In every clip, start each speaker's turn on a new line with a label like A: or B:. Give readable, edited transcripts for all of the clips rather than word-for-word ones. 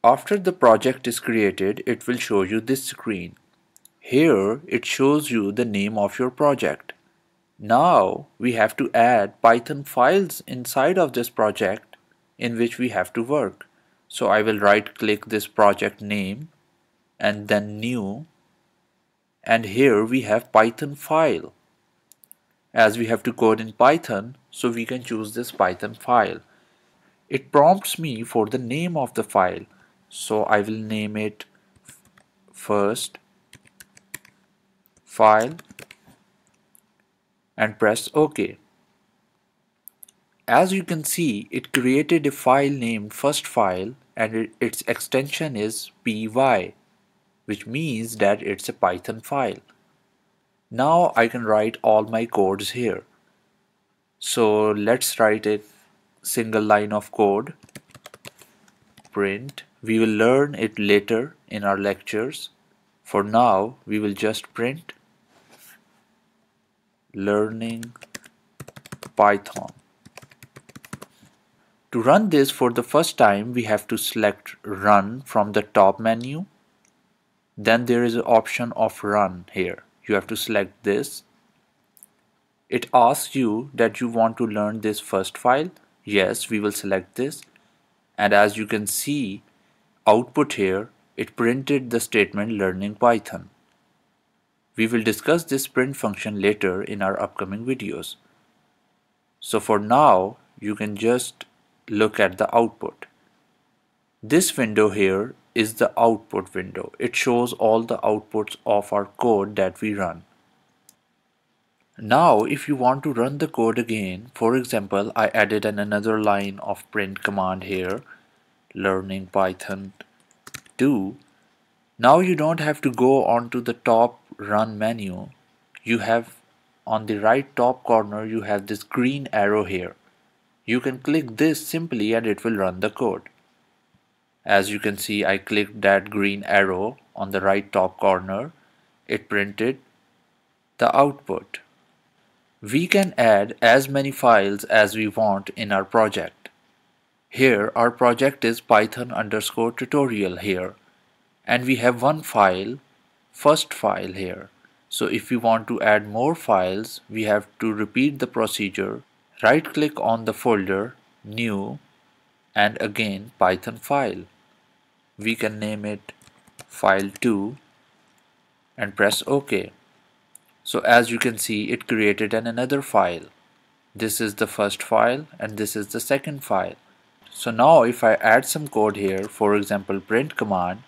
A: After the project is created, it will show you this screen. Here it shows you the name of your project. Now we have to add Python files inside of this project in which we have to work. So I will right click this project name and then new, and here we have Python file. As we have to code in Python, so we can choose this Python file. It prompts me for the name of the file, so I will name it first file and press OK. As you can see, it created a file named first file and its extension is py, which means that it's a Python file. Now I can write all my codes here. So let's write a single line of code. Print. We will learn it later in our lectures. For now, we will just print learning Python. To run this for the first time, we have to select Run from the top menu. Then there is an option of Run here. You have to select this. It asks you that you want to learn this first file. Yes, we will select this. And as you can see, output here, it printed the statement learning Python. We will discuss this print function later in our upcoming videos. So for now, you can just look at the output. This window here is the output window. It shows all the outputs of our code that we run. Now if you want to run the code again, for example, I added another line of print command here, learning Python 2. Now you don't have to go onto the top run menu. You have on the right top corner you have this green arrow here. You can click this simply and it will run the code. As you can see, I clicked that green arrow on the right top corner. It printed the output. We can add as many files as we want in our project. Here our project is python_tutorial here, and we have one file, first file here. So if we want to add more files, we have to repeat the procedure. Right click on the folder, new, and again Python file. We can name it file2 and press OK. So as you can see, it created another file. This is the first file and this is the second file. So now if I add some code here, for example print command,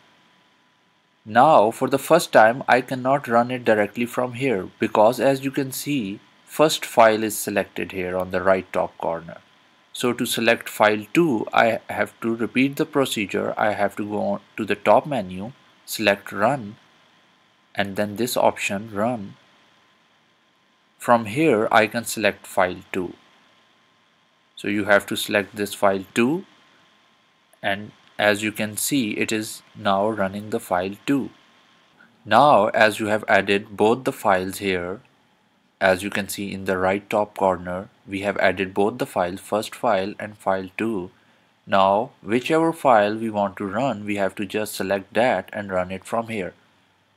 A: now for the first time I cannot run it directly from here because as you can see, first file is selected here on the right top corner. So to select file 2, I have to repeat the procedure. I have to go to the top menu, select run, and then this option run. From here I can select file 2. So you have to select this file 2, and as you can see, it is now running the file 2. Now as you have added both the files here, as you can see in the right top corner, we have added both the files, first file and file 2. Now whichever file we want to run, we have to just select that and run it from here.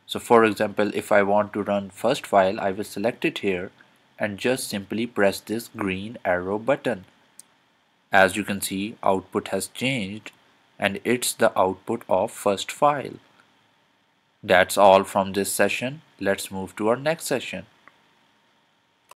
A: So for example, if I want to run first file, I will select it here and just simply press this green arrow button. As you can see, output has changed and it's the output of first file. That's all from this session. Let's move to our next session.